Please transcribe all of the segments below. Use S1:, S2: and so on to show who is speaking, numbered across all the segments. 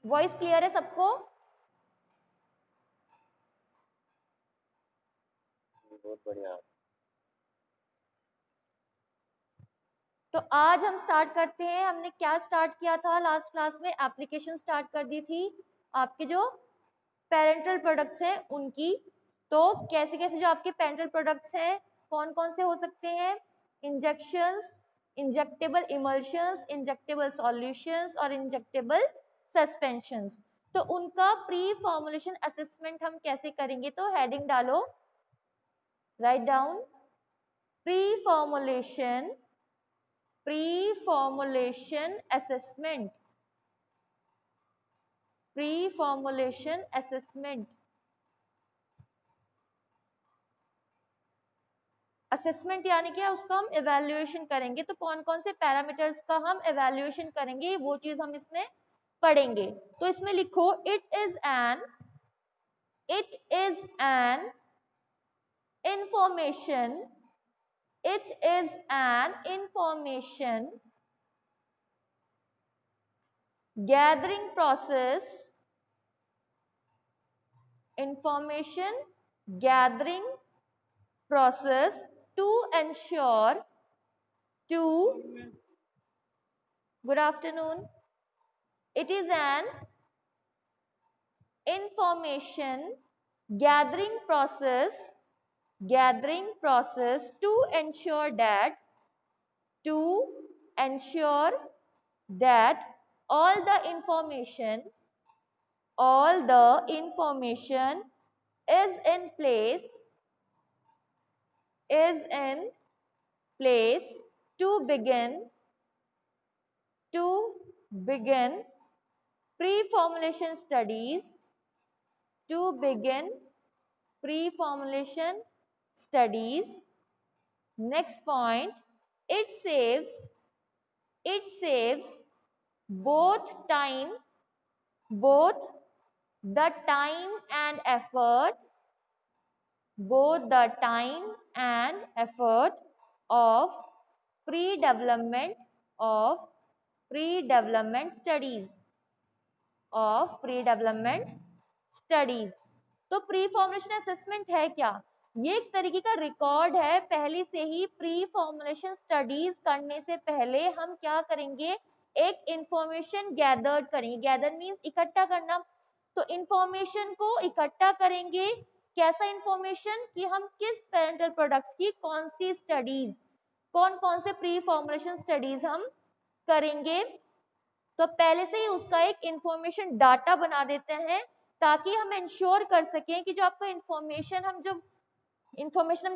S1: Voice clear है सबको?
S2: बहुत बढ़िया।
S1: तो आज हम स्टार्ट करते हैं। हमने क्या स्टार्ट किया था लास्ट क्लास में? एप्लीकेशन स्टार्ट कर दी थी आपके जो पेरेंटल प्रोडक्ट्स हैं उनकी। तो कैसे कैसे जो आपके पेरेंटल प्रोडक्ट्स हैं कौन कौन से हो सकते हैं? Injections, injectable emulsions, injectable solutions और इंजेक्टेबल सस्पेंशंस। तो उनका प्री फॉर्मुलेशन असेसमेंट हम कैसे करेंगे? तो हेडिंग डालो, write down pre formulation, pre-formulation assessment, pre-formulation assessment। Assessment यानी क्या? उसका हम एवेल्युएशन करेंगे। तो कौन कौन से पैरामीटर्स का हम एवेल्युएशन करेंगे वो चीज हम इसमें पढ़ेंगे। तो इसमें लिखो it is an information, it is an information gathering process, information gathering process to ensure good afternoon, it is an information gathering process to ensure that all the information is in place to begin pre-formulation studies, to begin pre-formulation studies. Next point, it saves both the time and effort of pre-development studies। तो pre formulation assessment है क्या? ये एक तरीके का record है। पहले से ही प्री फॉर्मुलेशन स्टडीज करने से पहले हम क्या करेंगे? एक इंफॉर्मेशन गैदर करेंगे। गैदर मीन्स इकट्ठा करना। तो इंफॉर्मेशन को इकट्ठा करेंगे। कैसा इंफॉर्मेशन? कि हम किस पेरेंटल प्रोडक्ट्स की कौन सी स्टडीज, कौन कौन से प्री फॉर्मुलेशन स्टडीज हम करेंगे। तो पहले से ही उसका एक इंफॉर्मेशन डाटा बना देते हैं ताकि हम इंश्योर कर सकें कि जो आपका इंफॉर्मेशन हम जो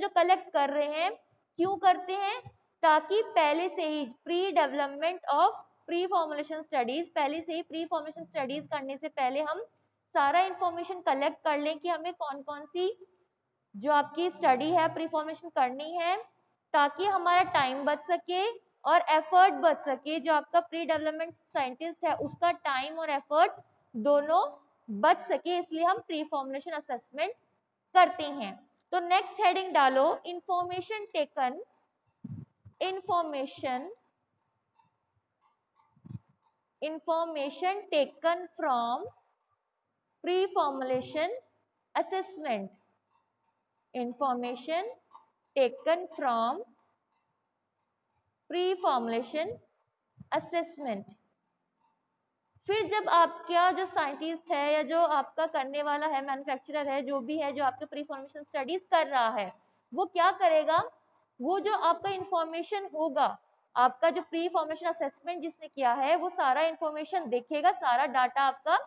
S1: कलेक्ट कर रहे हैं, क्यों करते हैं? ताकि पहले से ही pre development of pre formulation studies, पहले से ही प्री फॉर्मुलेशन स्टडीज करने से पहले हम सारा इंफॉर्मेशन कलेक्ट कर लें कि हमें कौन कौन सी जो आपकी स्टडी है प्री फॉर्मुलेशन करनी है, ताकि हमारा टाइम बच सके और एफर्ट बच सके। जो आपका प्री डेवलपमेंट साइंटिस्ट है उसका टाइम और एफर्ट दोनों बच सके, इसलिए हम प्री फॉर्मुलेशन असेसमेंट करते हैं। तो नेक्स्ट हेडिंग डालो, information taken from preformulation assessment. Information taken from preformulation assessment. फिर जब आपका जो साइंटिस्ट है या जो आपका करने वाला है, मैन्युफैक्चरर है, जो भी है जो आपके प्री फॉर्मुलेशन स्टडीज कर रहा है, वो क्या करेगा? वो जो आपका इंफॉर्मेशन होगा, आपका जो प्री फॉर्मुलेशन असेसमेंट जिसने किया है, वो सारा इंफॉर्मेशन देखेगा, सारा डाटा आपका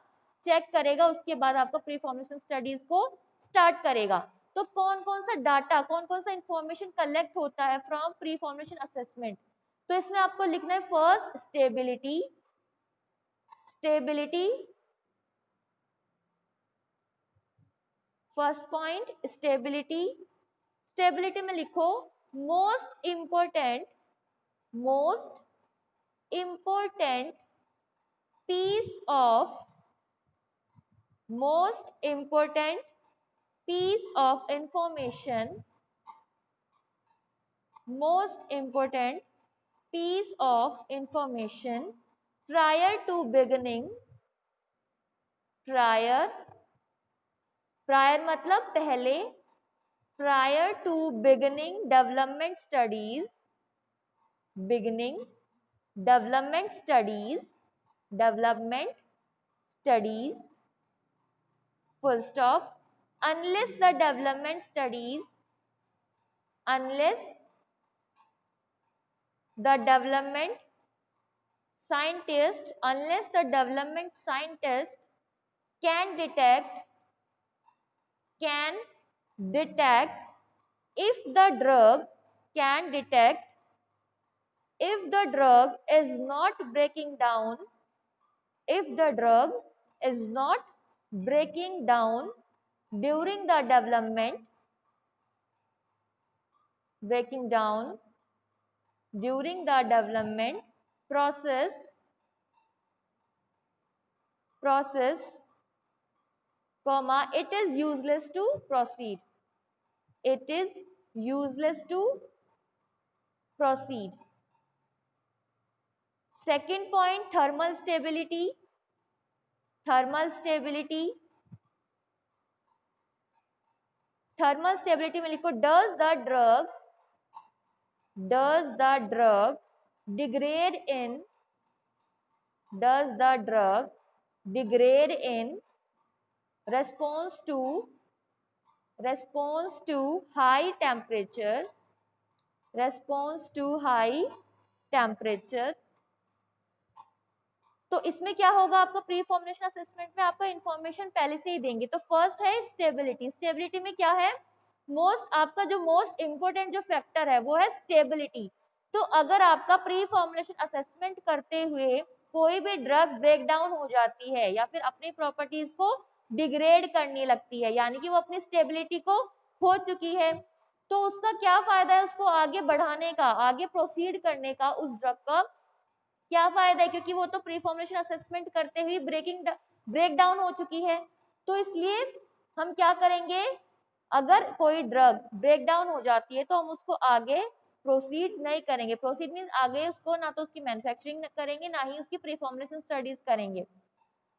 S1: चेक करेगा, उसके बाद आपका प्री फॉर्मुलेशन स्टडीज को स्टार्ट करेगा। तो कौन कौन सा डाटा, कौन कौन सा इंफॉर्मेशन कलेक्ट होता है फ्रॉम प्री फॉर्मुलेशन असेसमेंट? तो इसमें आपको लिखना है first stability, first point stability. Stability में लिखो most important piece of information, prior to beginning prior, prior मतलब पहले, prior to beginning development studies, beginning development studies, development studies, full stop, unless the development studies, unless the development scientist, unless the development scientist can detect if the drug can detect if the drug is not breaking down, if the drug is not breaking down during the development, breaking down during the development process, comma, it is useless to proceed, it is useless to proceed. Second point, thermal stability, thermal stability, thermal stability में लिखो, does the drug degrade in, does the drug degrade in response to high temperature, response to high temperature. तो इसमें क्या होगा, आपको pre formulation assessment में आपको information पहले से ही देंगे. तो फर्स्ट है स्टेबिलिटी. स्टेबिलिटी में क्या है, आपका जो मोस्ट इंपोर्टेंट जो फैक्टर है वो है स्टेबिलिटी. तो अगर आपका प्री फॉर्मुलेशन असेसमेंट करते हुए कोई भी ड्रग ब्रेक डाउन हो जाती है या फिर अपनी प्रॉपर्टीज को डिग्रेड करने लगती है, यानी कि वो अपनी स्टेबिलिटी को खो चुकी है, तो उसका क्या फायदा है उसको आगे बढ़ाने का, आगे प्रोसीड करने का, उस ड्रग का क्या फायदा है, क्योंकि वो तो प्री फॉर्मुलेशन असेसमेंट करते हुए ब्रेक डाउन हो चुकी है. तो इसलिए हम क्या करेंगे, अगर कोई ड्रग ब्रेक डाउन हो जाती है तो हम उसको आगे प्रोसीड नहीं करेंगे. प्रोसीड मींस आगे उसको ना तो उसकी मैन्युफैक्चरिंग करेंगे ना ही उसकी प्री फॉर्मुलेशन स्टडीज करेंगे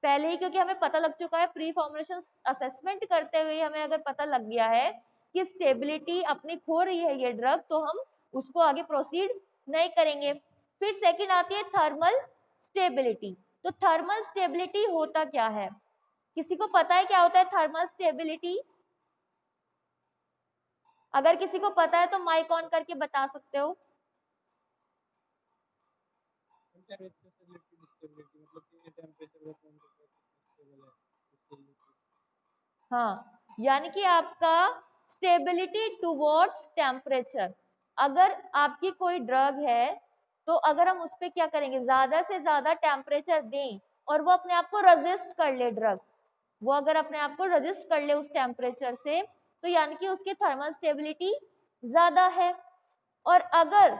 S1: पहले ही, क्योंकि हमें पता लग चुका है प्री फॉर्मुलेशन असेसमेंट करते हुए हमें अगर पता लग गया है कि स्टेबिलिटी अपनी खो रही है ये ड्रग, तो हम उसको आगे प्रोसीड नहीं करेंगे. फिर सेकंड आती है थर्मल स्टेबिलिटी. तो थर्मल स्टेबिलिटी होता क्या है, किसी को पता है क्या होता है थर्मल स्टेबिलिटी? अगर किसी को पता है तो माइक ऑन करके बता सकते हो. हाँ, यानी कि आपका स्टेबिलिटी टुवर्ड्स टेम्परेचर. अगर आपकी कोई ड्रग है तो अगर हम उस पर क्या करेंगे, ज्यादा से ज्यादा टेम्परेचर दें और वो अपने आप को रेजिस्ट कर ले ड्रग, वो अगर अपने आप को रेजिस्ट कर ले उस टेम्परेचर से, तो यानी कि उसकी थर्मल स्टेबिलिटी ज्यादा है. और अगर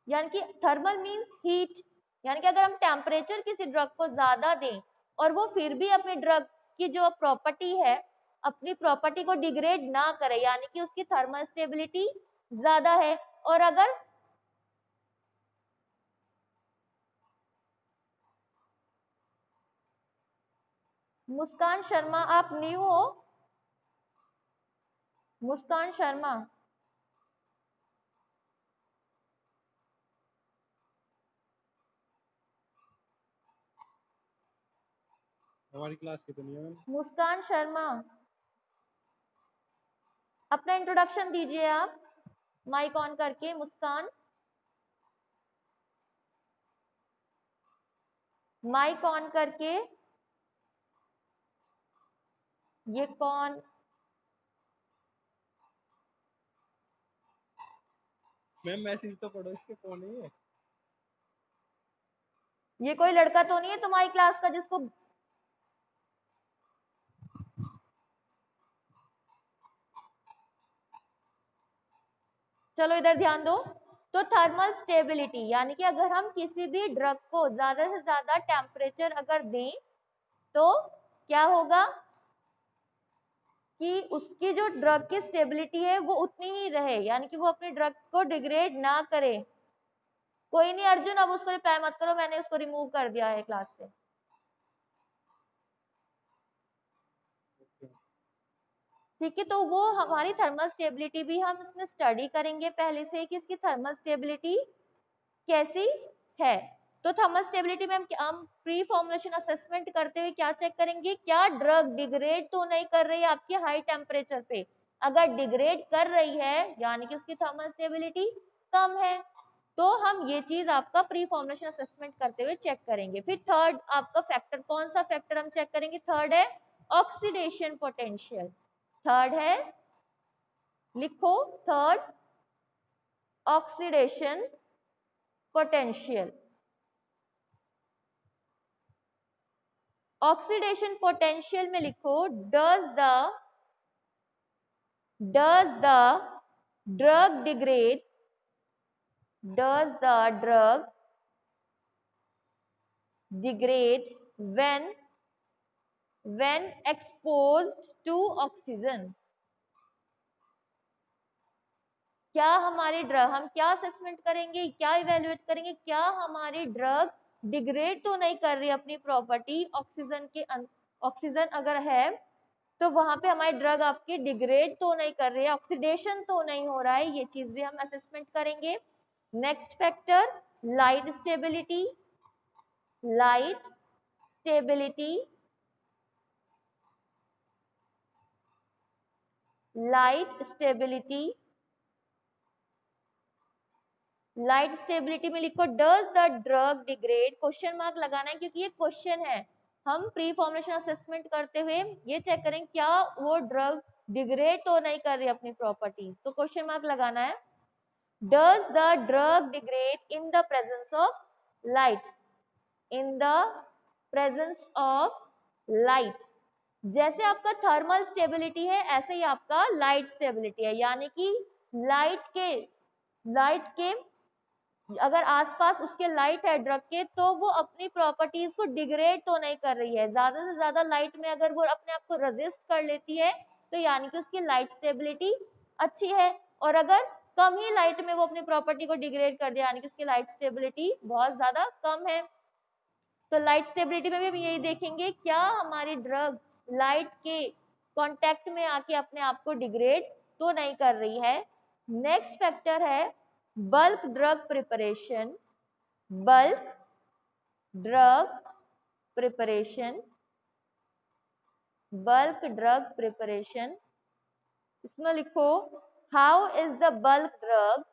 S1: यानी कि थर्मल मींस हीट, यानी कि अगर हम टेम्परेचर किसी ड्रग को ज्यादा दें और वो फिर भी अपनी ड्रग की जो प्रॉपर्टी है अपनी प्रॉपर्टी को डिग्रेड ना करे, यानी कि उसकी थर्मल स्टेबिलिटी ज्यादा है. और अगर मुस्कान शर्मा, आप न्यू हो? मुस्कान शर्मा,
S2: हमारी क्लास की तो नहीं है.
S1: मुस्कान शर्मा, अपना इंट्रोडक्शन दीजिए आप माइक ऑन करके. मुस्कान, माइक ऑन करके. ये कौन,
S2: मैम मैसेज तो पढ़ो, इसके फोन ही है.
S1: ये कोई लड़का तो नहीं है तुम्हारी क्लास का जिसको, चलो इधर ध्यान दो. तो थर्मल स्टेबिलिटी यानी कि अगर हम किसी भी ड्रग को ज्यादा से ज्यादा टेम्परेचर अगर दें तो क्या होगा कि उसकी जो ड्रग की स्टेबिलिटी है वो उतनी ही रहे, यानी कि वो अपनी ड्रग को डिग्रेड ना करे. कोई नहीं अर्जुन, अब उसको रिप्लाई मत करो, मैंने उसको रिमूव कर दिया है क्लास से.
S2: ओके।
S1: ठीक है, तो वो हमारी थर्मल स्टेबिलिटी भी हम इसमें स्टडी करेंगे पहले से कि इसकी थर्मल स्टेबिलिटी कैसी है। तो थर्मल स्टेबिलिटी में हम प्री फॉर्मुलेशन असेसमेंट करते हुए क्या चेक करेंगे, क्या ड्रग डिग्रेड तो नहीं कर रही है आपके हाई टेम्परेचर पे। अगर डिग्रेड कर रही है यानी कि उसकी थर्मल स्टेबिलिटी कम है, तो हम ये चीज आपका प्री फॉर्मुलेशन असेसमेंट करते हुए चेक करेंगे। फिर थर्ड आपका फैक्टर, कौन सा फैक्टर हम चेक करेंगे, थर्ड है ऑक्सीडेशन पोटेंशियल। थर्ड है, लिखो, third oxidation potential. Oxidation potential में लिखो, does the drug degrade, does the drug degrade when exposed to oxygen। क्या हमारी ड्रग, हम क्या असेसमेंट करेंगे, क्या इवेल्युएट करेंगे, क्या हमारी ड्रग डिग्रेड तो नहीं कर रही अपनी प्रॉपर्टी ऑक्सीजन के ऑक्सीजन अगर है तो वहां पे हमारी ड्रग आपकी डिग्रेड तो नहीं कर रही है, ऑक्सीडेशन तो नहीं हो रहा है, ये चीज भी हम असेसमेंट करेंगे। Next factor, light stability. Light stability, light stability, light stability में लिखो, does the drug degrade, question mark लगाना है क्योंकि ये क्वेश्चन है। हम प्री फॉर्मुलेशन असेसमेंट करते हुए ये चेक करें क्या वो ड्रग डिग्रेड तो नहीं कर रही अपनी प्रॉपर्टीज, तो क्वेश्चन मार्क लगाना है। Does the drug degrade in the presence of light, in the presence of light. जैसे आपका थर्मल स्टेबिलिटी है ऐसे ही आपका लाइट स्टेबिलिटी है, यानी कि लाइट के अगर आसपास उसके लाइट है ड्रग के तो वो अपनी प्रॉपर्टीज को डिग्रेड तो नहीं कर रही है। ज्यादा से ज्यादा लाइट में अगर वो अपने आप को रेजिस्ट कर लेती है तो यानी कि उसकी लाइट स्टेबिलिटी अच्छी है, और अगर कम ही लाइट में वो अपनी प्रॉपर्टी को डिग्रेड कर दे यानी कि उसकी लाइट स्टेबिलिटी बहुत ज्यादा कम है। तो लाइट स्टेबिलिटी में भी हम यही देखेंगे क्या हमारी ड्रग लाइट के कांटेक्ट में आके अपने आप को डिग्रेड तो नहीं कर रही है। नेक्स्ट फैक्टर है bulk drug preparation. Bulk drug preparation, bulk drug preparation, इसमें लिखो how is the bulk drug,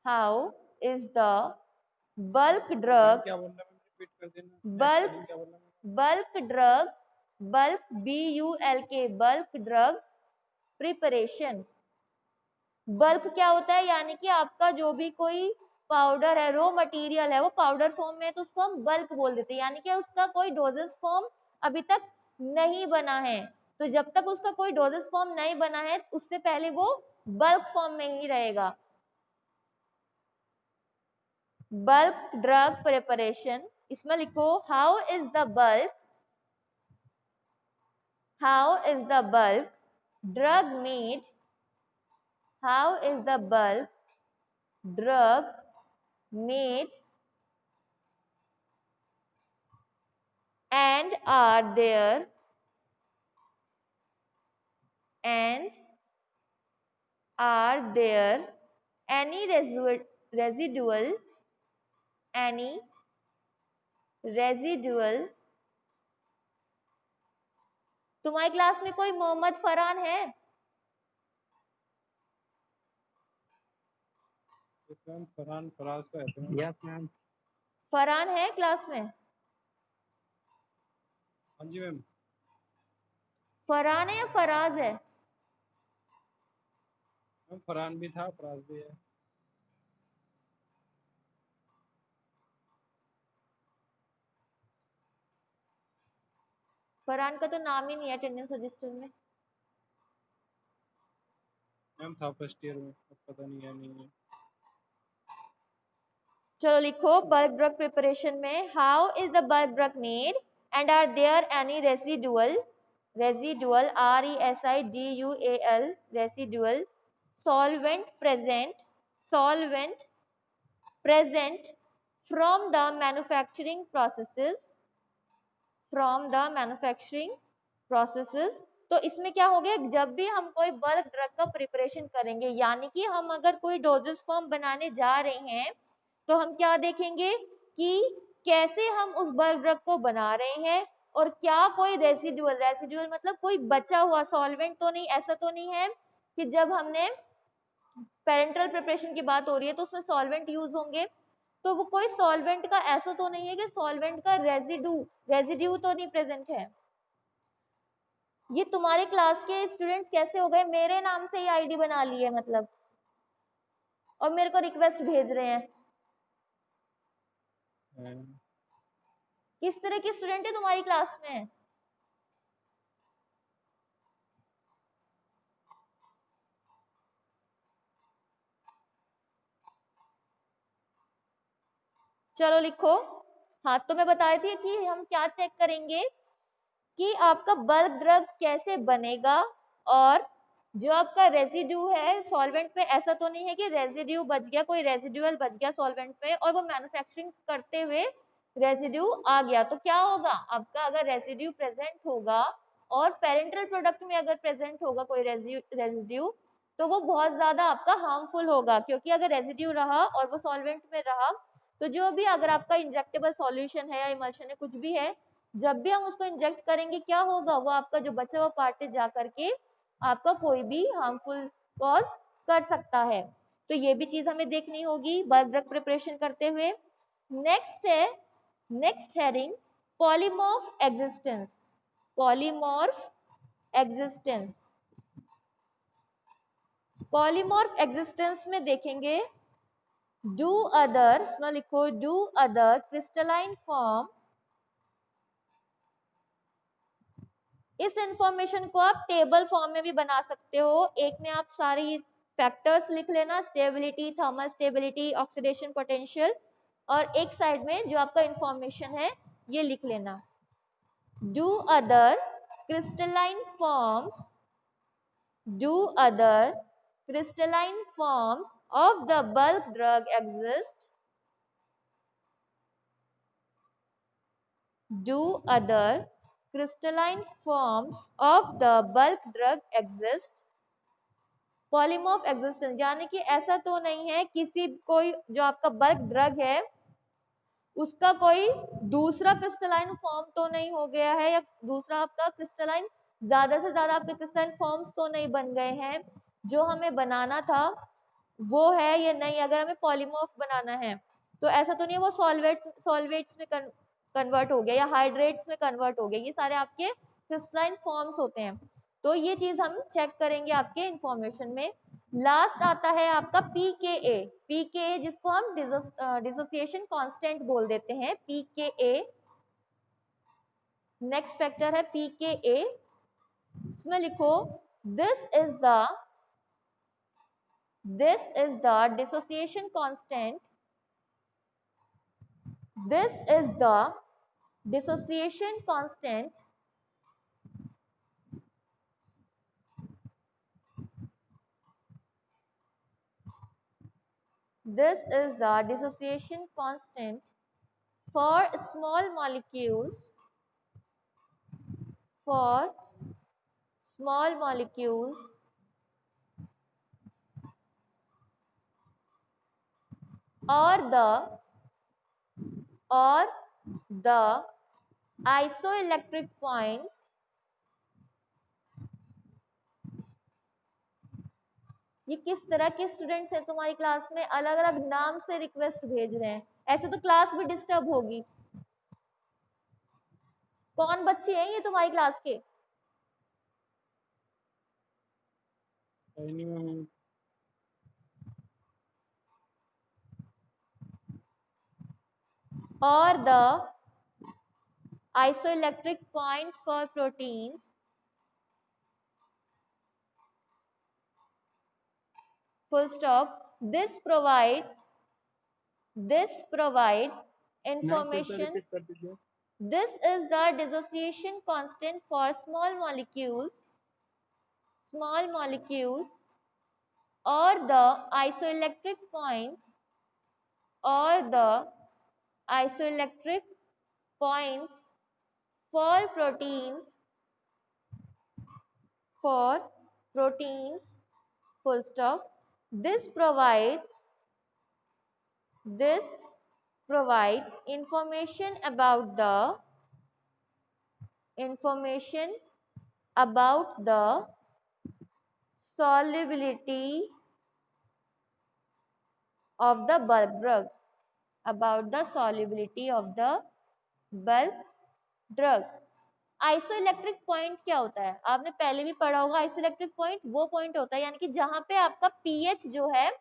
S1: how is the bulk drug,
S2: क्या बोलना है, रिपीट कर देना।
S1: बल्क
S2: क्या बोलना है?
S1: Bulk drug, bulk BULK, bulk drug preparation. Bulk क्या होता है, यानी कि आपका जो भी कोई पाउडर है, रो मटेरियल है, वो पाउडर फॉर्म में है तो उसको हम बल्क बोल देते हैं, यानी कि उसका कोई डोजेस फॉर्म अभी तक नहीं बना है। तो जब तक उसका कोई डोजेस फॉर्म नहीं बना है उससे पहले वो बल्क फॉर्म में ही रहेगा। बल्क ड्रग प्रिपरेशन, इसमें लिखो how is the bulk, how is the bulk drug made, how is the bulk drug made, and are there any any residual। तुम्हारी क्लास में कोई मोहम्मद फरहान है?
S2: मैम फरहान फराज का है तो यस मैम।
S1: फरहान है क्लास में?
S2: हाँ जी मैम।
S1: फरहान है या फराज है?
S2: मैम फरहान भी था, फराज भी है।
S1: फरहान का तो नाम ही नहीं है अटेंडेंस रजिस्टर में।
S2: मैम था फर्स्ट ईयर में, अब पता नहीं है नहीं है।
S1: चलो लिखो बल्क ड्रग प्रिपरेशन में how is the bulk drug made and are there any residual, residual RESIDUAL, residual solvent present, solvent present from the manufacturing processes, from the manufacturing processes. तो इसमें क्या हो गया, जब भी हम कोई बल्क ड्रग का प्रिपरेशन करेंगे, यानी कि हम अगर कोई डोजेस फॉर्म बनाने जा रहे हैं, तो हम क्या देखेंगे कि कैसे हम उस बल्क ड्रग को बना रहे हैं, और क्या कोई रेसिडुअल मतलब कोई बचा हुआ सॉल्वेंट तो नहीं, ऐसा तो नहीं है कि जब हमने पेरेंटल प्रिपरेशन की बात हो रही है तो उसमें सॉल्वेंट यूज होंगे, तो वो कोई सॉल्वेंट का ऐसा तो नहीं है कि सॉल्वेंट का रेजिड्यू तो नहीं प्रेजेंट है। ये तुम्हारे क्लास के स्टूडेंट्स कैसे हो गए, मेरे नाम से ही आईडी बना ली है मतलब, और मेरे को रिक्वेस्ट भेज रहे हैं। किस तरह के स्टूडेंट है तुम्हारी क्लास में? चलो लिखो। हाँ, तो मैं बता रही थी कि हम क्या चेक करेंगे कि आपका बल्क ड्रग कैसे बनेगा, और जो आपका रेजिड्यू है सॉल्वेंट में, ऐसा तो नहीं है कि रेजिड्यू बच गया, कोई रेजिड्यूअल बच गया सॉल्वेंट में और वो मैन्युफैक्चरिंग करते हुए रेजिड्यू आ गया, तो क्या होगा आपका, अगर रेजिड्यू प्रेजेंट होगा और पेरेंटल प्रोडक्ट में अगर प्रेजेंट होगा कोई रेजिड्यू, तो वो बहुत ज्यादा आपका हार्मफुल होगा, क्योंकि अगर रेजिड्यू रहा और वो सॉल्वेंट में रहा, तो जो भी अगर आपका इंजेक्टेबल सॉल्यूशन है या इमल्शन है, कुछ भी है, जब भी हम उसको इंजेक्ट करेंगे क्या होगा, वो आपका जो बचा हुआ पार्ट है जा करके आपका कोई भी हार्मफुल कॉज कर सकता है। तो ये भी चीज हमें देखनी होगी बल्क ड्रग प्रिपरेशन करते हुए। नेक्स्ट है, next heading, polymorph existence. Polymorph existence, polymorph existence में देखेंगे, डू अदर, इसमें लिखो डू अदर क्रिस्टलाइन फॉर्म। इस इंफॉर्मेशन को आप टेबल फॉर्म में भी बना सकते हो, एक में आप सारी फैक्टर्स लिख लेना, stability, thermal stability, oxidation potential, और एक साइड में जो आपका इंफॉर्मेशन है ये लिख लेना। Do other crystalline forms, do other crystalline forms of the bulk drug exist, do other crystalline forms of the bulk drug exist। Polymorph existence यानी कि ऐसा तो नहीं है किसी कोई जो आपका बल्क ड्रग है उसका कोई दूसरा क्रिस्टलाइन फॉर्म तो नहीं हो गया है, या दूसरा आपका क्रिस्टलाइन, ज्यादा से ज्यादा आपके क्रिस्टलाइन फॉर्म्स तो नहीं बन गए हैं, जो हमें बनाना था वो है या नहीं। अगर हमें पॉलीमॉर्फ बनाना है तो ऐसा तो नहीं है वो सॉल्वेट्स में कन्वर्ट हो गया या हाइड्रेट्स में कन्वर्ट हो गया, ये सारे आपके क्रिस्टलाइन फॉर्म्स होते हैं। तो ये चीज हम चेक करेंगे आपके इंफॉर्मेशन में। लास्ट आता है आपका पीकेए, पीकेए जिसको हम डिसोसिएशन कांस्टेंट बोल देते हैं, पीकेए। नेक्स्ट फैक्टर है पीकेए, इसमें लिखो this is the dissociation constant, this is the dissociation constant this is the dissociation constant for small molecules, for small molecules or the isoelectric points, ये किस तरह के स्टूडेंट्स हैं तुम्हारी क्लास में, अलग अलग नाम से रिक्वेस्ट भेज रहे हैं, ऐसे तो क्लास भी डिस्टर्ब होगी। कौन बच्चे हैं ये तुम्हारी क्लास के? और the isoelectric points for proteins, full stop, this provides information, this is the dissociation constant for small molecules or the isoelectric points for proteins for proteins, full stop. This provides information about the solubility of the bulk drug, isoelectric point क्या होता है, आपने पहले भी पढ़ा होगा। Isoelectric point वो point होता है यानी कि जहां पे आपका पीएच जो है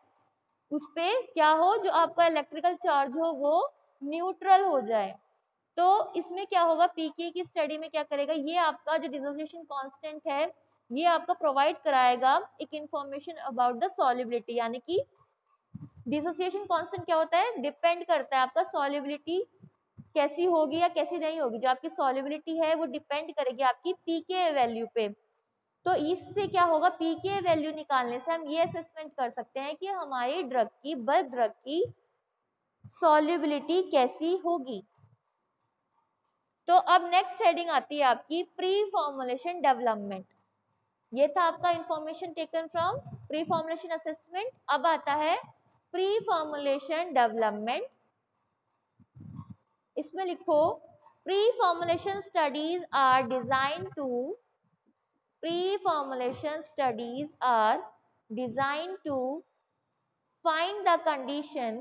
S1: उस पे क्या हो, जो आपका इलेक्ट्रिकल चार्ज हो वो न्यूट्रल हो जाए। तो इसमें क्या होगा, पीके की स्टडी में क्या करेगा, ये आपका जो डिसोसिएशन कांस्टेंट है ये आपका प्रोवाइड कराएगा एक इंफॉर्मेशन अबाउट द सॉल्युबिलिटी, यानी कि डिसोसिएशन कांस्टेंट क्या होता है, डिपेंड करता है आपका सॉल्युबिलिटी कैसी होगी या कैसी नहीं होगी। जो आपकी सॉल्युबिलिटी है वो डिपेंड करेगी आपकी पीके वैल्यू पे। तो इससे क्या होगा, पीके वैल्यू निकालने से हम ये असेसमेंट कर सकते हैं कि हमारी ड्रग की, बल्क ड्रग की सॉल्युबिलिटी कैसी होगी। तो अब नेक्स्ट हेडिंग आती है आपकी प्री फॉर्मुलेशन डेवलपमेंट। ये था आपका information taken from preformulation assessment. अब आता है प्री फॉर्मुलेशन डेवलपमेंट। इसमें लिखो pre formulation studies are design to find the condition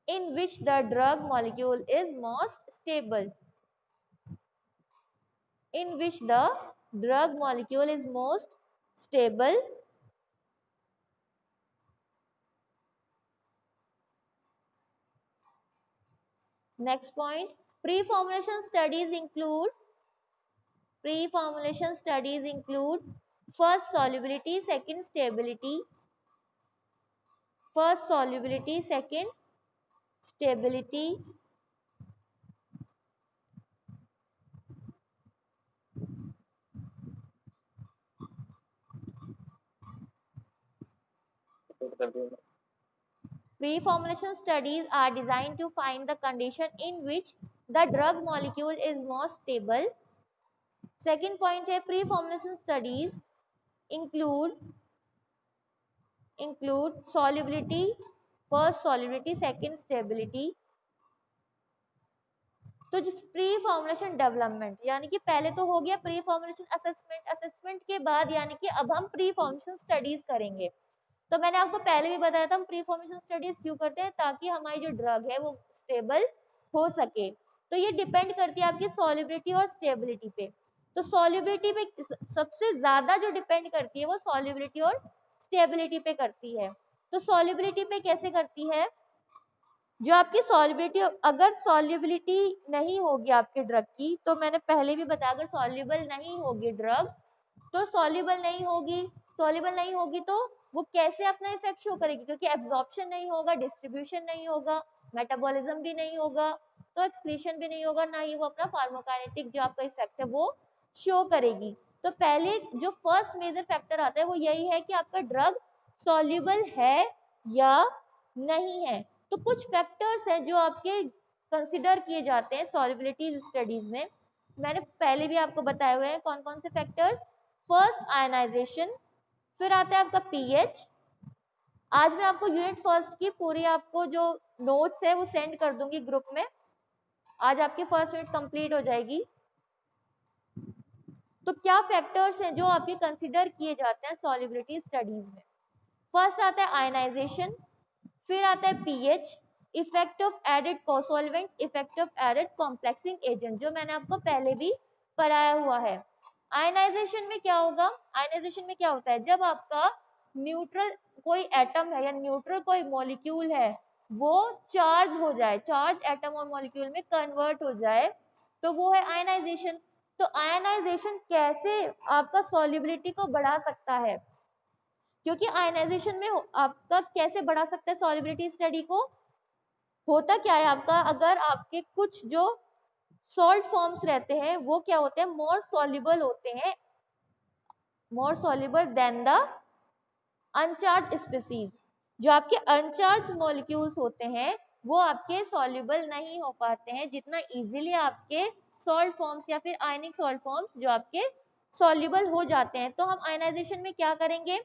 S1: in which the drug molecule is most stable. Next point, pre-formulation studies include first solubility, second stability, second stability, pre-formulation studies are designed to find the condition in which the drug molecule is most stable. Second point है pre-formulation studies include solubility, first solubility, second stability. तो जो pre formulation development यानी कि पहले तो हो गया pre formulation assessment के बाद यानी कि अब हम प्री फॉर्मुलेशन स्टडीज करेंगे। तो मैंने आपको पहले भी बताया था हम प्री फॉर्मुलेशन स्टडीज क्यों करते हैं, ताकि हमारी जो ड्रग है वो स्टेबल हो सके। तो ये डिपेंड करती है आपकी सॉल्युबिलिटी और स्टेबिलिटी पे। तो सॉल्युबिलिटी पे सबसे ज्यादा जो डिपेंड करती है वो सॉल्युबिलिटी और स्टेबिलिटी पे करती है। तो सॉल्युबिलिटी पे कैसे करती है, जो आपकी सॉल्युबिलिटी, अगर सॉल्युबिलिटी नहीं होगी आपके ड्रग की, तो मैंने पहले भी बताया अगर सॉल्युबल नहीं होगी ड्रग, तो सॉल्युबल नहीं होगी तो वो कैसे अपना इफेक्ट शो करेगी, क्योंकि एब्जॉर्प्शन नहीं होगा, डिस्ट्रीब्यूशन नहीं होगा, मेटाबॉलिज्म भी नहीं होगा, तो एक्सक्रीशन भी नहीं होगा, ना ही वो अपना फार्माकोकाइनेटिक जो आपका इफेक्ट है वो शो करेगी। तो पहले जो फर्स्ट मेजर फैक्टर आता है वो यही है कि आपका ड्रग सॉल्युबल है या नहीं है। तो कुछ फैक्टर्स हैं जो आपके कंसिडर किए जाते हैं सॉल्युबिलिटी स्टडीज में। मैंने पहले भी आपको बताए हुए हैं कौन कौन से फैक्टर्स। फर्स्ट आयनाइजेशन, फिर आता है आपका पीएच। आज मैं आपको यूनिट फर्स्ट की पूरी आपको जो नोट्स है वो सेंड कर दूंगी ग्रुप में, आज आपकी फर्स्ट यूनिट कंप्लीट हो जाएगी। तो क्या फैक्टर्स हैं जो आपके कंसिडर किए जाते हैं सॉल्युबिलिटी स्टडीज में। फर्स्ट आता है आयनाइजेशन, फिर आता है pH, effect of added cosolvents, effect of added complexing agent, जो मैंने आपको पहले भी पढ़ाया हुआ है। आयनाइजेशन में क्या होगा, आयनाइजेशन में क्या होता है, जब आपका न्यूट्रल कोई एटम है या न्यूट्रल कोई मॉलिक्यूल है वो चार्ज हो जाए, चार्ज एटम और मॉलिक्यूल में कन्वर्ट हो जाए, तो वो है आयनाइजेशन। तो आयनाइजेशन कैसे आपका सॉल्युबिलिटी को बढ़ा सकता है, क्योंकि आयनाइजेशन में आपका कैसे बढ़ा सकता है सॉल्युबिलिटी स्टडी को, होता क्या है आपका, अगर आपके कुछ जो सॉल्ट फॉर्म्स रहते हैं वो क्या होते हैं, मोर सॉल्युबल होते हैं, more soluble than the uncharged species. जो आपके अनचार्ज मॉलिक्यूल्स होते हैं वो आपके सॉल्युबल नहीं हो पाते हैं जितना इजीली आपके सॉल्ट फॉर्म्स या फिर आयनिक सॉल्ट फॉर्म्स जो आपके सॉल्युबल हो जाते हैं। तो हम आयनाइजेशन में क्या करेंगे,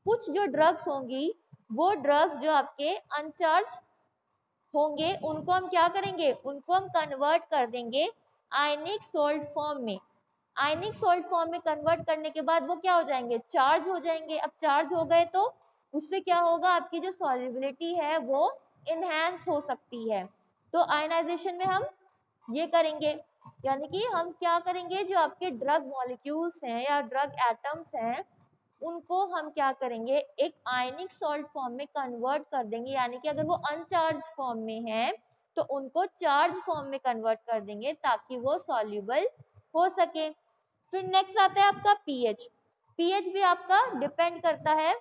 S1: कुछ जो ड्रग्स होंगी वो ड्रग्स जो आपके अनचार्ज होंगे उनको हम क्या करेंगे, उनको हम कन्वर्ट कर देंगे आयनिक सॉल्ट फॉर्म में। आयनिक सॉल्ट फॉर्म में कन्वर्ट करने के बाद वो क्या हो जाएंगे, चार्ज हो जाएंगे। अब चार्ज हो गए तो उससे क्या होगा, आपकी जो सॉल्युबिलिटी है वो इनहेंस हो सकती है। तो आयनाइजेशन में हम ये करेंगे, यानी कि हम क्या करेंगे, जो आपके ड्रग मॉलिक्यूल्स हैं या ड्रग एटम्स हैं उनको हम क्या करेंगे, एक आयनिक सॉल्ट फॉर्म में कन्वर्ट कर देंगे। यानी कि अगर वो अनचार्ज फॉर्म में है तो उनको चार्ज फॉर्म में कन्वर्ट कर देंगे ताकि वो सॉल्युबल हो सके। फिर नेक्स्ट आता है आपका पीएच। पीएच भी आपका डिपेंड करता है,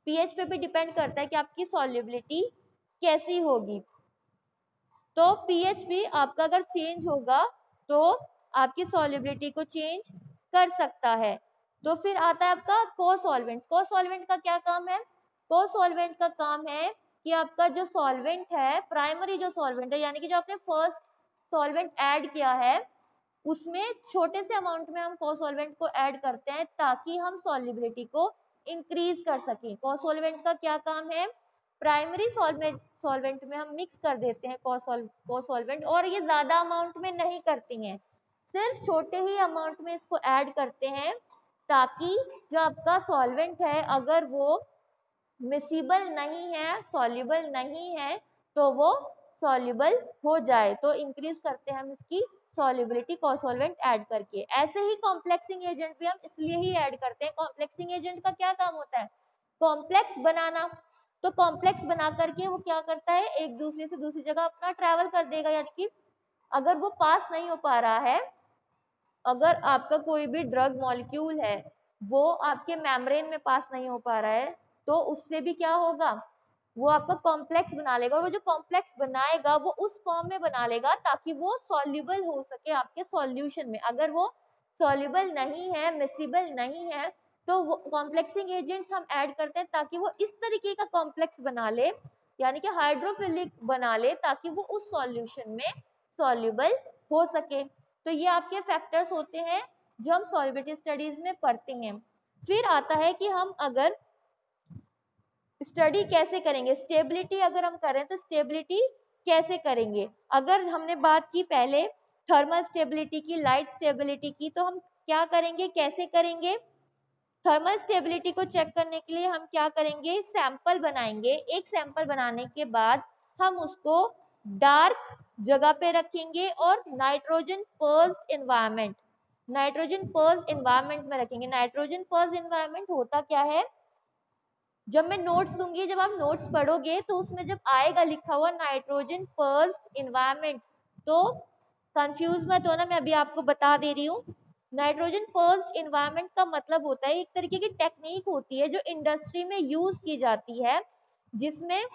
S1: पीएच पे भी डिपेंड करता है कि आपकी सॉल्युबिलिटी कैसी होगी। तो पीएच भी आपका अगर चेंज होगा तो आपकी सॉल्युबिलिटी को चेंज कर सकता है। तो फिर आता है आपका को-सॉल्वेंट। को-सॉल्वेंट का क्या काम है, को-सॉल्वेंट का काम है कि आपका जो सॉल्वेंट है, प्राइमरी जो सॉल्वेंट है यानी कि जो आपने फर्स्ट सॉल्वेंट ऐड किया है उसमें छोटे से अमाउंट में हम को-सॉल्वेंट को ऐड करते हैं ताकि हम सॉल्युबिलिटी को इंक्रीज कर सकें। को-सॉल्वेंट का क्या काम है, प्राइमरी सॉल्वेंट में हम मिक्स कर देते हैं को-सॉल्वेंट, और ये ज्यादा अमाउंट में नहीं करती हैं, सिर्फ छोटे ही अमाउंट में इसको ऐड करते हैं ताकि जो आपका सॉल्वेंट है अगर वो मिसिबल नहीं है, सॉल्युबल नहीं है तो वो सॉल्युबल हो जाए। तो इंक्रीज करते हैं हम इसकी सॉल्युबिलिटी को-सॉल्वेंट ऐड करके। ऐसे ही कॉम्प्लेक्सिंग एजेंट भी हम इसलिए ही ऐड करते हैं। कॉम्प्लेक्सिंग एजेंट का क्या काम होता है, कॉम्प्लेक्स बनाना। तो कॉम्प्लेक्स बना करके वो क्या करता है, एक दूसरे से दूसरी जगह अपना ट्रैवल कर देगा। यानी कि अगर वो पास नहीं हो पा रहा है, अगर आपका कोई भी ड्रग मॉलिक्यूल है वो आपके मेम्ब्रेन में पास नहीं हो पा रहा है तो उससे भी क्या होगा, वो आपका कॉम्प्लेक्स बना लेगा, और वो जो कॉम्प्लेक्स बनाएगा वो उस फॉर्म में बना लेगा ताकि वो सॉल्युबल हो सके आपके सॉल्यूशन में। अगर वो सॉल्युबल नहीं है, मिसिबल नहीं है, तो वो कॉम्प्लेक्सिंग एजेंट्स हम ऐड करते हैं ताकि वो इस तरीके का कॉम्प्लेक्स बना ले, यानी कि हाइड्रोफिलिक बना ले ताकि वो उस सॉल्यूशन में सॉल्युबल हो सके। तो ये आपके फैक्टर्स होते हैं जो हम सॉल्युबिलिटी स्टडीज में पढ़ते हैं। फिर आता है कि हम अगर स्टडी कैसे करेंगे, स्टेबिलिटी अगर हम करें तो स्टेबिलिटी कैसे करेंगे। अगर हमने बात की पहले थर्मल स्टेबिलिटी की, लाइट स्टेबिलिटी की, तो हम क्या करेंगे, कैसे करेंगे, थर्मल स्टेबिलिटी को चेक करने के लिए हम क्या करेंगे, सैंपल बनाएंगे। एक सैंपल बनाने के बाद हम उसको डार्क जगह पे रखेंगे और nitrogen pursued environment, nitrogen pursued environment में रखेंगे। नाइट्रोजन पर्स्ड एनवायरनमेंट होता क्या है, जब मैं नोट्स दूंगी, जब आप नोट्स पढ़ोगे तो उसमें जब आएगा लिखा हुआ नाइट्रोजन पर्स्ड एनवायरनमेंट तो कंफ्यूज मत होना, मैं अभी आपको बता दे रही हूँ। नाइट्रोजन पर्स्ड एनवायरनमेंट का मतलब होता है, एक तरीके की टेक्निक होती है जो इंडस्ट्री में यूज की जाती है, जिसमें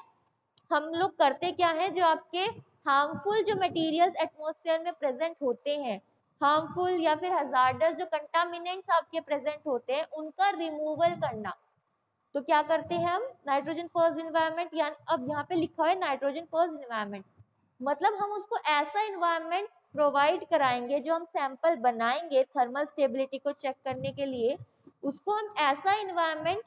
S1: हम लोग करते क्या है, जो आपके हार्मफुल जो मटेरियल्स एटमॉस्फेयर में प्रेजेंट होते हैं, हार्मफुल या फिर हजार्डस जो कंटामिनेंट्स आपके प्रेजेंट होते हैं उनका रिमूवल करना। तो क्या करते हैं हम, नाइट्रोजन पर्स्ड एनवायरनमेंट, यानी अब यहाँ पे लिखा है नाइट्रोजन पर्स्ड एनवायरनमेंट, मतलब हम उसको ऐसा एनवायरनमेंट प्रोवाइड कराएंगे, जो हम सैंपल बनाएंगे थर्मल स्टेबिलिटी को चेक करने के लिए, उसको हम ऐसा एनवायरनमेंट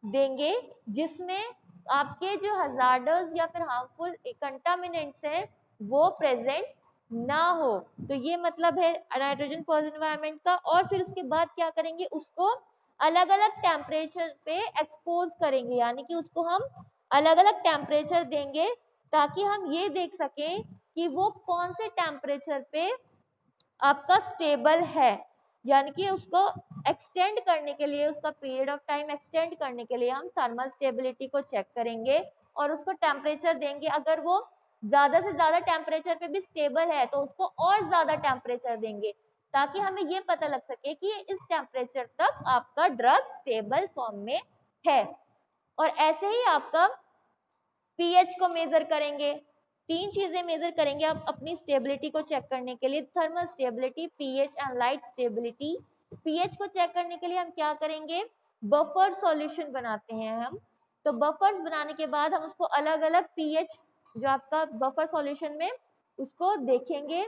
S1: देंगे जिसमें आपके जो हजार्डस या फिर हार्मफुल कंटामिनेंट्स हैं वो प्रेजेंट ना हो। तो ये मतलब है नाइट्रोजन पर्स्ड एनवायरनमेंट का। और फिर उसके बाद क्या करेंगे, उसको अलग अलग टेम्परेचर पे एक्सपोज करेंगे, यानी कि उसको हम अलग अलग टेम्परेचर देंगे ताकि हम ये देख सकें कि वो कौन से टेम्परेचर पे आपका स्टेबल है। यानी कि उसको एक्सटेंड करने के लिए, उसका पीरियड ऑफ टाइम एक्सटेंड करने के लिए हम थर्मल स्टेबिलिटी को चेक करेंगे और उसको टेम्परेचर देंगे। अगर वो ज्यादा से ज्यादा टेम्परेचर पे भी स्टेबल है तो उसको और ज्यादा टेम्परेचर देंगे ताकि हमें ये पता लग सके कि इस टेम्परेचर तक आपका ड्रग स्टेबल फॉर्म में है। और ऐसे ही आपका पीएच को मेजर करेंगे, तीन चीजें मेजर करेंगे आप अपनी स्टेबिलिटी को चेक करने के लिए, thermal stability, pH and light stability. PH को चेक करने के लिए हम क्या करेंगे, बफर सॉल्यूशन बनाते हैं हम। तो बफर्स बनाने के बाद हम उसको अलग अलग पीएच जो आपका बफर सॉल्यूशन में उसको देखेंगे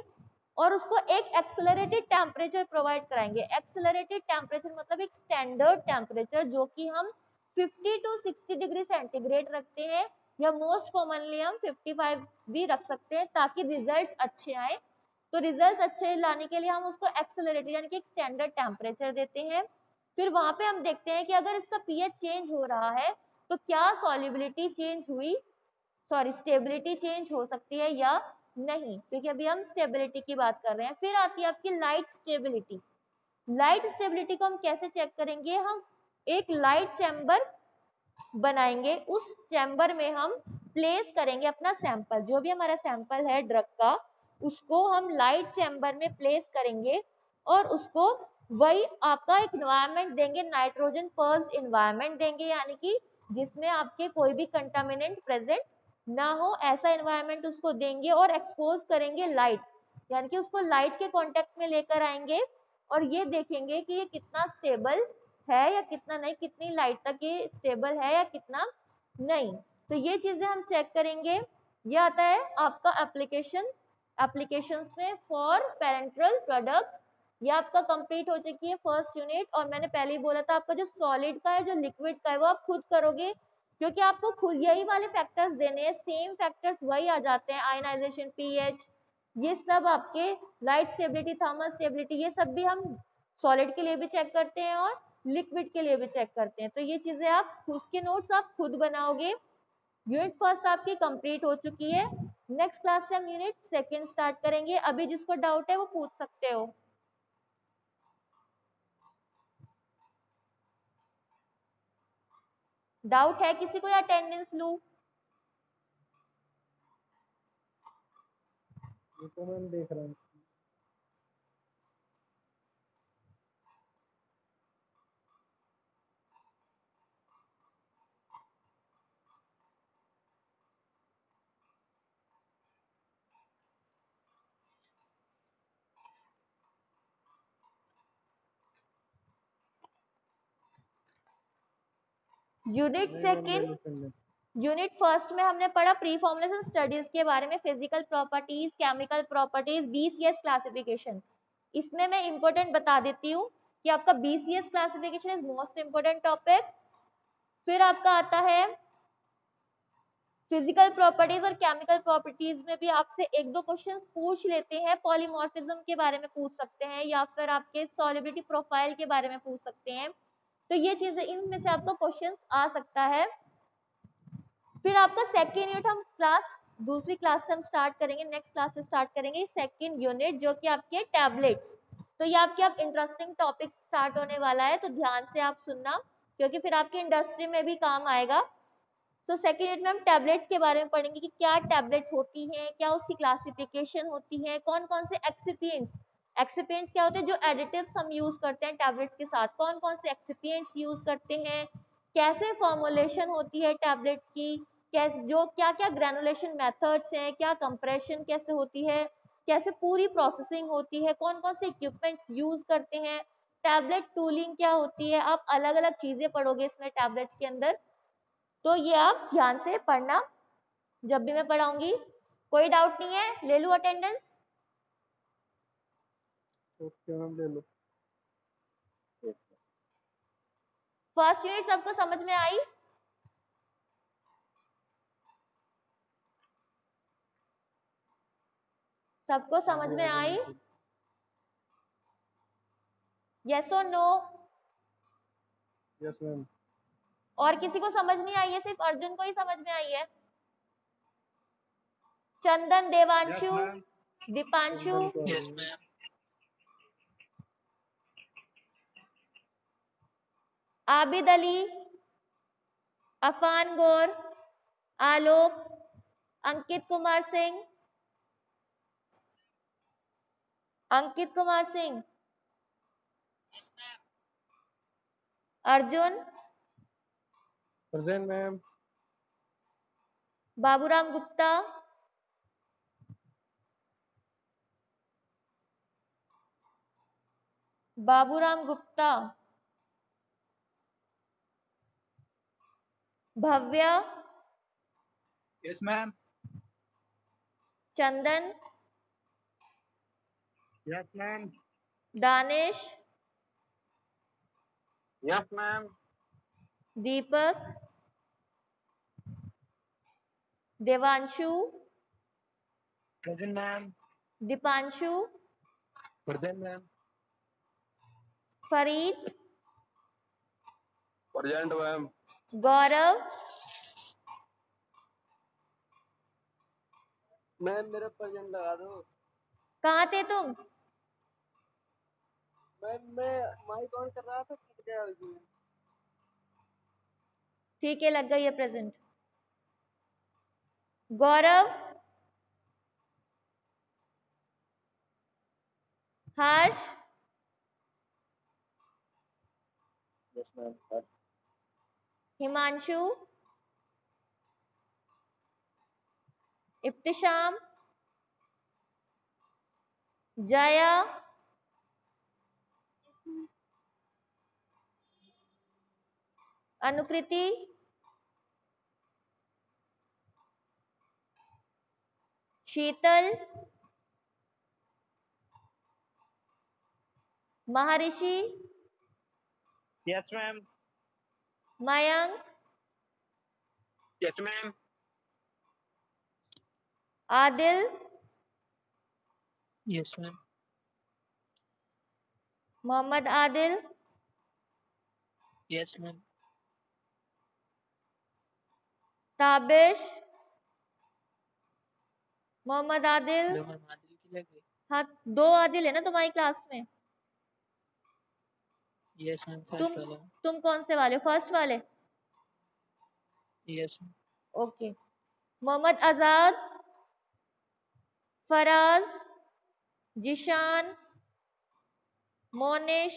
S1: और उसको एक एक्सेलरेटेड टेम्परेचर प्रोवाइड कराएंगे। एक्सेलरेटेड टेम्परेचर मतलब एक स्टैंडर्ड टेम्परेचर जो कि हम 50 to 60 डिग्री सेंटीग्रेड रखते हैं, या मोस्ट कॉमनली हम 55 भी रख सकते हैं ताकि रिजल्ट्स अच्छे आए। तो रिजल्ट्स अच्छे लाने के लिए हम उसको एक्सेलरेटेड यानी कि एक स्टैंडर्ड टेम्परेचर देते हैं। फिर वहां पे हम देखते हैं कि अगर इसका पीएच चेंज हो रहा है तो क्या सॉल्युबिलिटी चेंज हुई, सॉरी स्टेबिलिटी चेंज हो सकती है या नहीं, क्योंकि अभी हम स्टेबिलिटी की बात कर रहे हैं। फिर आती है आपकी लाइट स्टेबिलिटी। लाइट स्टेबिलिटी को हम कैसे चेक करेंगे, हम एक लाइट चैम्बर बनाएंगे, उस चैम्बर में हम प्लेस करेंगे अपना सैंपल, जो भी हमारा सैंपल है ड्रग का उसको हम लाइट चैम्बर में प्लेस करेंगे और उसको वही आपका एक एनवायरनमेंट देंगे, नाइट्रोजन पर्स्ड एनवायरनमेंट देंगे, यानी कि जिसमें आपके कोई भी कंटामिनेंट प्रेजेंट ना हो, ऐसा एनवायरनमेंट उसको देंगे और एक्सपोज करेंगे लाइट, यानी कि उसको लाइट के कांटेक्ट में लेकर आएंगे और ये देखेंगे कि ये कितना स्टेबल है या कितना नहीं, कितनी लाइट तक ये स्टेबल है या कितना नहीं। तो ये चीजें हम चेक करेंगे। ये आता है आपका एप्लीकेशंस में फॉर पेरेंटल प्रोडक्ट्स। ये आपका कंप्लीट हो चुकी है फर्स्ट यूनिट, और मैंने पहले ही बोला था आपका जो सॉलिड का है जो लिक्विड का है वो आप खुद करोगे, क्योंकि आपको खुद यही वाले फैक्टर्स देने हैं, सेम फैक्टर्स वही आ जाते हैं, आयनाइजेशन, पीएच, ये सब आपके लाइट स्टेबिलिटी, थर्मल स्टेबिलिटी, ये सब भी हम सॉलिड के लिए भी चेक करते हैं और लिक्विड के लिए भी चेक करते हैं। तो ये चीजें आप उसके नोट्स आप खुद बनाओगे। यूनिट फर्स्ट आपकी कंप्लीट हो चुकी है। नेक्स्ट क्लास से हम यूनिट सेकंड स्टार्ट करेंगे। अभी जिसको डाउट है वो पूछ सकते हो। डाउट है किसी को या अटेंडेंस लूं?
S2: ये तो मैम देख रहा हूँ।
S1: यूनिट
S2: नहीं मैम,
S1: सेकंड,
S2: मेरे फ्रेंड ने।
S1: यूनिट फर्स्ट में हमने पढ़ा प्री फॉर्मुलेशन स्टडीज के बारे में, physical properties, chemical properties, BCS classification. इसमें मैं इंपॉर्टेंट बता देती हूँ कि आपका BCS classification is most important topic. फिर आपका आता है फिजिकल प्रॉपर्टीज और केमिकल प्रॉपर्टीज में भी आपसे एक दो क्वेश्चन पूछ लेते हैं, पॉलीमॉर्फिज्म के बारे में पूछ सकते हैं या फिर आपके सॉलिबिलिटी प्रोफाइल के बारे में पूछ सकते हैं। तो ये चीजें इनमें से आपको क्वेश्चन आ सकता है। फिर आपका सेकेंड यूनिट हम दूसरी क्लास से हम स्टार्ट करेंगे, नेक्स्ट क्लास से स्टार्ट करेंगे सेकेंड यूनिट, जो कि आपके टैबलेट्स। तो ये आपके अब इंटरेस्टिंग टॉपिक स्टार्ट होने वाला है, तो ध्यान से आप सुनना क्योंकि फिर आपकी इंडस्ट्री में भी काम आएगा। सो सेकेंड यूनिट में हम टैबलेट्स के बारे में पढ़ेंगे कि क्या टैबलेट्स होती हैं, क्या उसकी क्लासिफिकेशन होती है, कौन कौन से एक्सिपिएंट्स, एक्सिपिएंट्स क्या होते हैं जो एडिटिव्स हम यूज करते हैं टैबलेट्स के साथ, कौन कौन से एक्सिपिएंट्स यूज करते हैं, कैसे फॉर्मुलेशन होती है टैबलेट्स की, कैसे जो क्या क्या ग्रेनुलेशन मेथड्स हैं, क्या कंप्रेशन कैसे होती है, कैसे पूरी प्रोसेसिंग होती है, कौन कौन से इक्विपमेंट्स यूज करते हैं, टैबलेट टूलिंग क्या होती है, आप अलग अलग चीजें पढ़ोगे इसमें टैबलेट्स के अंदर। तो ये आप ध्यान से पढ़ना जब भी मैं पढ़ाऊंगी। कोई डाउट नहीं है, ले लूं अटेंडेंस?
S2: ओके मैम, ले लो।
S1: फर्स्ट यूनिट सबको समझ में आई? सबको समझ में आई? यस और नो?
S2: Yes ma'am.
S1: और किसी को समझ नहीं आई है? सिर्फ अर्जुन को ही समझ में आई है? Chandan, Devanshu, Deepanshu, Abid Ali, Afan Gaur, Alok, Ankit Kumar Singh, Ankit Kumar Singh, Arjun,
S2: present ma'am.
S1: Baburam Gupta, Baburam Gupta, Bhavya,
S3: yes ma'am.
S1: Chandan,
S2: yes ma'am.
S1: Danish,
S2: yes ma'am.
S1: Deepak, Devanshu,
S2: present ma'am.
S1: Deepanshu,
S2: present ma'am.
S1: Farid,
S2: present ma'am.
S1: Gaurav,
S3: ma'am मेरा प्रेजेंट लगा दो।
S1: कहाँ थे तुम?
S3: मैम मैं माइक ऑन कर रहा था, फट गया उसमें।
S1: ठीक है, लग गई है present. Gaurav, Harsh,
S2: yes ma'am.
S1: Himanshu, Ibtisham, Jaya, Anukriti, Sheetal, Maharshi,
S2: yes ma'am.
S1: Mayank,
S2: yes ma'am.
S1: Adil,
S2: yes ma'am.
S1: Mohammad Adil,
S2: yes ma'am.
S1: Tabish, Mohammad Adil. हाँ, 2 आदिल है ना तुम्हारी क्लास में?
S2: Yes ma'am.
S1: तुम कौन से वाले? फर्स्ट वाले?
S2: Yes.
S1: Okay. Mohammad Azad, Faraz, Zishan, Monish,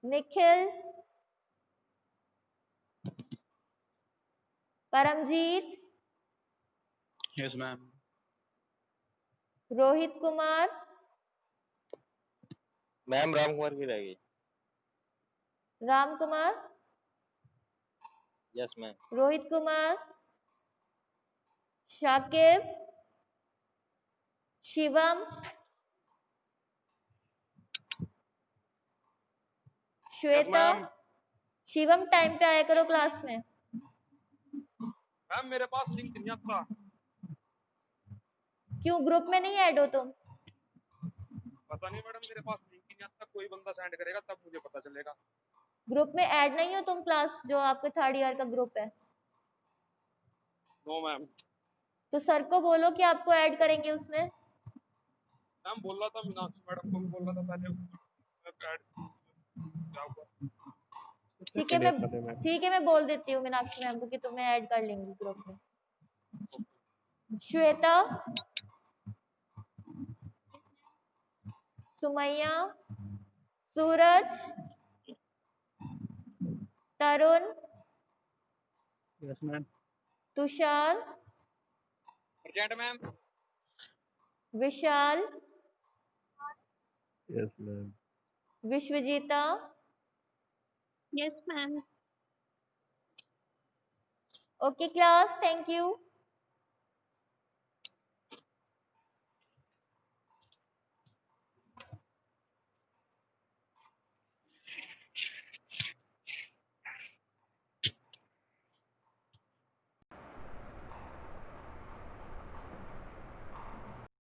S1: Nikhil, Paramjeet,
S2: yes ma'am.
S1: Rohit Kumar,
S3: ma'am Ram Kumar की रहेगी।
S1: Ram Kumar,
S3: yes ma'am.
S1: Rohit Kumar, Shakib, Shivam, Shweta. Shivam time पे आया करो क्लास में।
S2: मैम मेरे पास लिंक नहीं आता।
S1: क्यों, ग्रुप में नहीं ऐड हो तुम?
S2: पता नहीं मैडम, मेरे पास लिंक ही नहीं आता। कोई बंदा सेंड करेगा तब मुझे पता चलेगा।
S1: ग्रुप में ऐड नहीं हो तुम? क्लास जो आपके 3rd ईयर का ग्रुप है।
S2: No ma'am.
S1: तो सर को बोलो कि आपको ऐड करेंगे उसमें।
S2: मैम बोल रहा था, मीनाक्षी मैडम को भी बोल रहा था पहले।
S1: ठीक है, मैं बोल देती हूँ मीनाक्षी मैम को कि तुम्हें ऐड कर लेंगी ग्रुप में। Shweta, Sumaiya, Suraj, Tarun,
S2: yes ma'am.
S1: Tushar,
S2: present ma'am.
S1: Vishal,
S3: yes ma'am.
S1: Vishwajeeta,
S4: Yes, ma'am.
S1: Okay class, thank you.